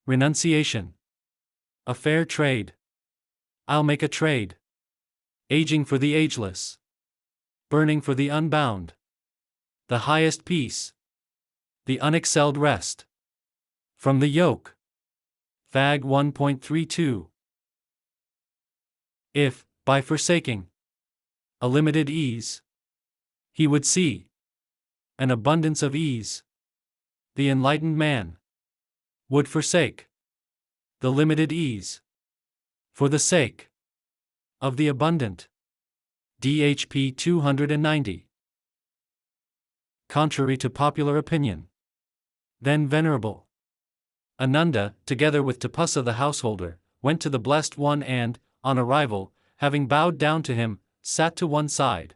Renunciation. A fair trade. I'll make a trade. Aging for the ageless. Burning for the unbound. The highest peace. The unexcelled rest. From the yoke. Fag 1.32. If, by forsaking a limited ease, he would see an abundance of ease, the enlightened man would forsake the limited ease for the sake of the abundant. DHP 290. Contrary to popular opinion. Then Venerable Ananda, together with Tapasa the householder, went to the Blessed One and, on arrival, having bowed down to him, sat to one side.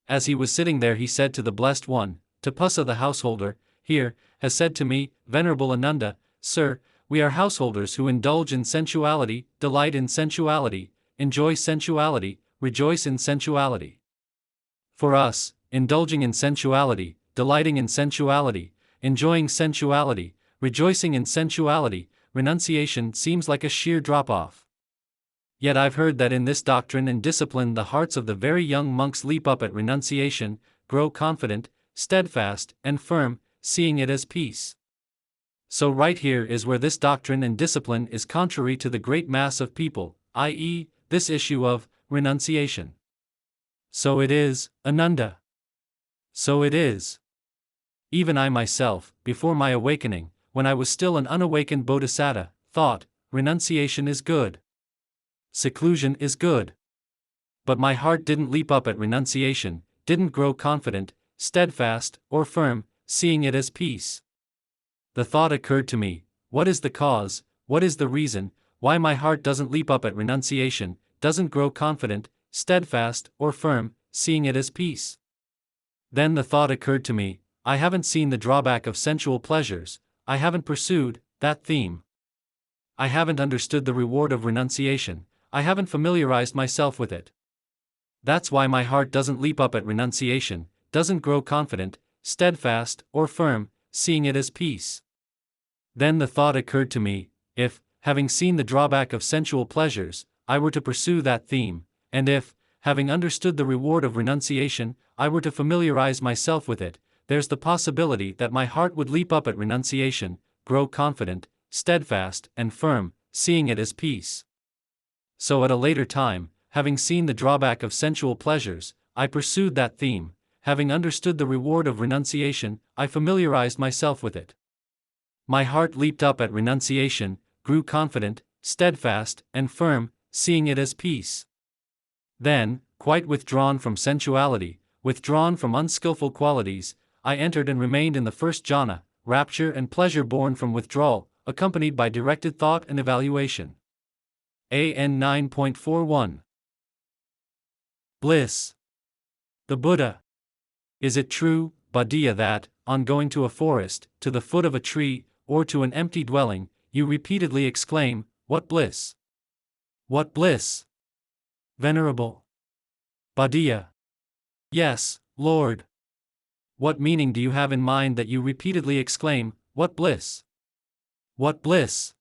As he was sitting there he said to the Blessed One, Tapasa the householder, here, has said to me, Venerable Ananda, Sir, we are householders who indulge in sensuality, delight in sensuality, enjoy sensuality, rejoice in sensuality. For us, indulging in sensuality, delighting in sensuality, enjoying sensuality, rejoicing in sensuality, renunciation seems like a sheer drop-off. Yet I've heard that in this doctrine and discipline the hearts of the very young monks leap up at renunciation, grow confident, steadfast, and firm, seeing it as peace. So right here is where this doctrine and discipline is contrary to the great mass of people, i.e., this issue of renunciation. So it is, Ananda. So it is. Even I myself, before my awakening, when I was still an unawakened bodhisattva, thought, renunciation is good. Seclusion is good. But my heart didn't leap up at renunciation, didn't grow confident, steadfast, or firm, seeing it as peace. The thought occurred to me, what is the cause, what is the reason, why my heart doesn't leap up at renunciation, doesn't grow confident, steadfast, or firm, seeing it as peace? Then the thought occurred to me, I haven't seen the drawback of sensual pleasures, I haven't pursued that theme. I haven't understood the reward of renunciation, I haven't familiarized myself with it. That's why my heart doesn't leap up at renunciation, doesn't grow confident, steadfast, or firm, seeing it as peace. Then the thought occurred to me, if, having seen the drawback of sensual pleasures, I were to pursue that theme, and if, having understood the reward of renunciation, I were to familiarize myself with it, there's the possibility that my heart would leap up at renunciation, grow confident, steadfast, and firm, seeing it as peace. So at a later time, having seen the drawback of sensual pleasures, I pursued that theme, having understood the reward of renunciation, I familiarized myself with it. My heart leaped up at renunciation, grew confident, steadfast, and firm, seeing it as peace. Then, quite withdrawn from sensuality, withdrawn from unskillful qualities, I entered and remained in the first jhana, rapture and pleasure born from withdrawal, accompanied by directed thought and evaluation. AN 9.41. Bliss. The Buddha. Is it true, Bhaddiya, that, on going to a forest, to the foot of a tree, or to an empty dwelling, you repeatedly exclaim, What bliss! What bliss! Venerable Bhaddiya. Yes, Lord. What meaning do you have in mind that you repeatedly exclaim, What bliss! What bliss!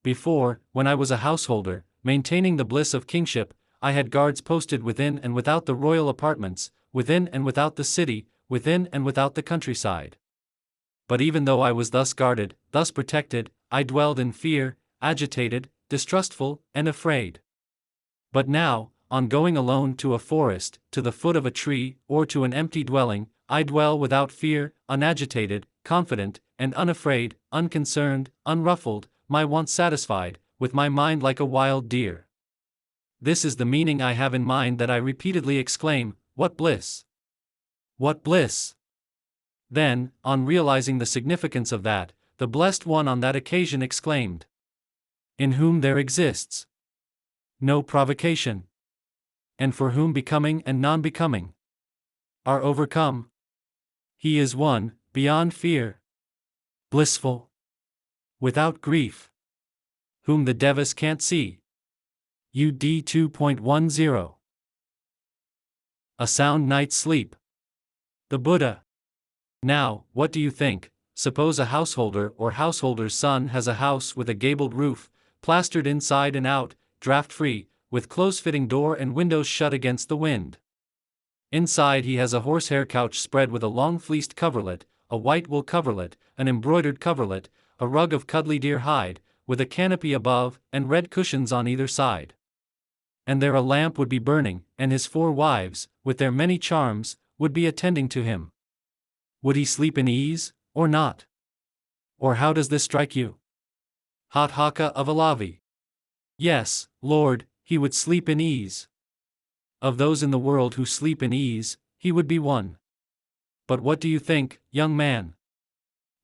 Before, when I was a householder, maintaining the bliss of kingship, I had guards posted within and without the royal apartments, within and without the city, within and without the countryside. But even though I was thus guarded, thus protected, I dwelled in fear, agitated, distrustful, and afraid. But now, on going alone to a forest, to the foot of a tree, or to an empty dwelling, I dwell without fear, unagitated, confident, and unafraid, unconcerned, unruffled, my wants satisfied, with my mind like a wild deer. This is the meaning I have in mind that I repeatedly exclaim, What bliss! What bliss! Then, on realizing the significance of that, the Blessed One on that occasion exclaimed, In whom there exists no provocation, and for whom becoming and non-becoming are overcome. He is one, beyond fear, blissful, without grief, whom the devas can't see. UD 2.10. A sound night's sleep. The Buddha. Now, what do you think, suppose a householder or householder's son has a house with a gabled roof, plastered inside and out, draft-free, with close-fitting door and windows shut against the wind. Inside he has a horsehair couch spread with a long fleeced coverlet, a white wool coverlet, an embroidered coverlet, a rug of cuddly deer hide, with a canopy above, and red cushions on either side. And there a lamp would be burning, and his 4 wives, with their many charms, would be attending to him. Would he sleep in ease, or not? Or how does this strike you? Hathaka of Alavi. Yes, Lord, he would sleep in ease. Of those in the world who sleep in ease, he would be one. But what do you think, young man?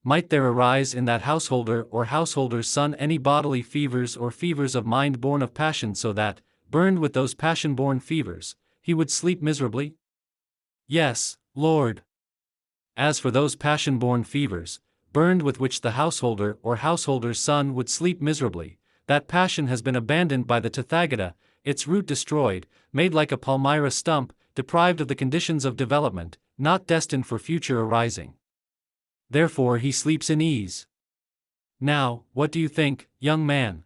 Might there arise in that householder or householder's son any bodily fevers or fevers of mind born of passion, so that, burned with those passion-born fevers, he would sleep miserably? Yes, Lord. As for those passion-born fevers, burned with which the householder or householder's son would sleep miserably, that passion has been abandoned by the Tathagata, its root destroyed, made like a palmyra stump, deprived of the conditions of development, not destined for future arising. Therefore he sleeps in ease. Now, what do you think, young man?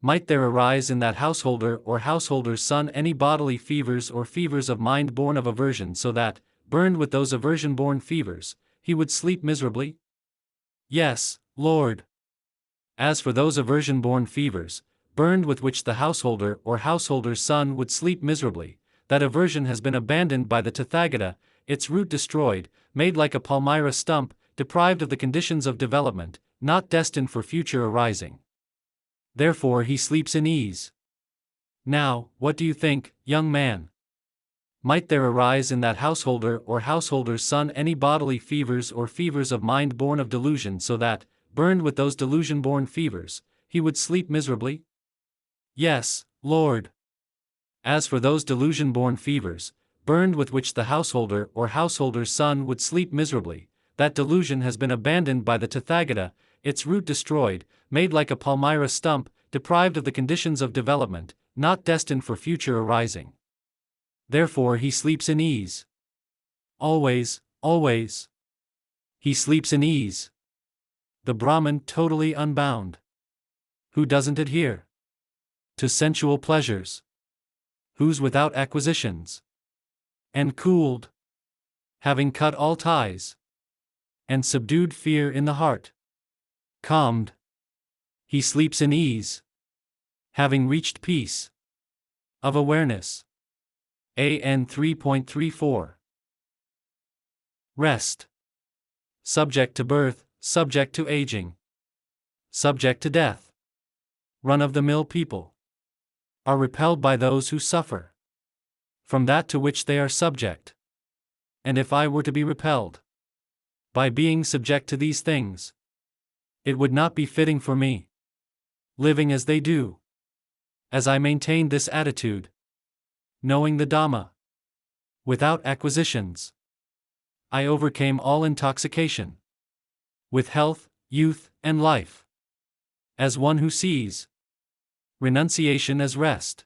Might there arise in that householder or householder's son any bodily fevers or fevers of mind born of aversion, so that, burned with those aversion-born fevers, he would sleep miserably? Yes, Lord. As for those aversion-born fevers, burned with which the householder or householder's son would sleep miserably, that aversion has been abandoned by the Tathagata, its root destroyed, made like a palmyra stump, deprived of the conditions of development, not destined for future arising. Therefore he sleeps in ease. Now, what do you think, young man? Might there arise in that householder or householder's son any bodily fevers or fevers of mind born of delusion, so that, burned with those delusion-born fevers, he would sleep miserably? Yes, Lord. As for those delusion-born fevers, burned with which the householder or householder's son would sleep miserably, that delusion has been abandoned by the Tathagata, its root destroyed, made like a palmyra stump, deprived of the conditions of development, not destined for future arising. Therefore he sleeps in ease. Always, always. He sleeps in ease. The Brahman totally unbound. Who doesn't adhere to sensual pleasures? Who's without acquisitions? And cooled, having cut all ties, and subdued fear in the heart. Calmed, he sleeps in ease, having reached peace of awareness. AN 3.34. Rest. Subject to birth, subject to aging, subject to death. Run-of-the-mill people are repelled by those who suffer from that to which they are subject. And if I were to be repelled by being subject to these things, it would not be fitting for me, living as they do. As I maintained this attitude, knowing the Dhamma, without acquisitions, I overcame all intoxication, with health, youth, and life, as one who sees renunciation as rest.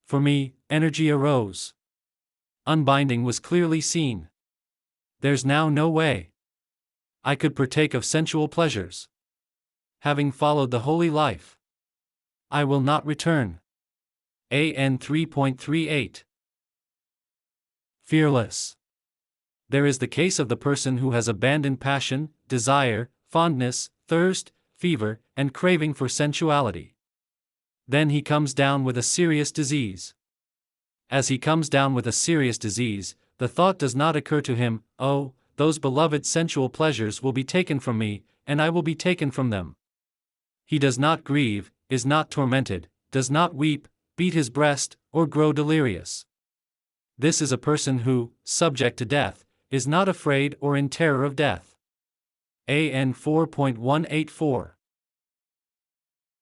For me, energy arose. Unbinding was clearly seen. There's now no way I could partake of sensual pleasures. Having followed the holy life, I will not return. AN 3.38. Fearless. There is the case of the person who has abandoned passion, desire, fondness, thirst, fever, and craving for sensuality. Then he comes down with a serious disease. As he comes down with a serious disease, the thought does not occur to him, "Oh, those beloved sensual pleasures will be taken from me, and I will be taken from them." He does not grieve, is not tormented, does not weep, beat his breast, or grow delirious. This is a person who, subject to death, is not afraid or in terror of death. AN 4.184.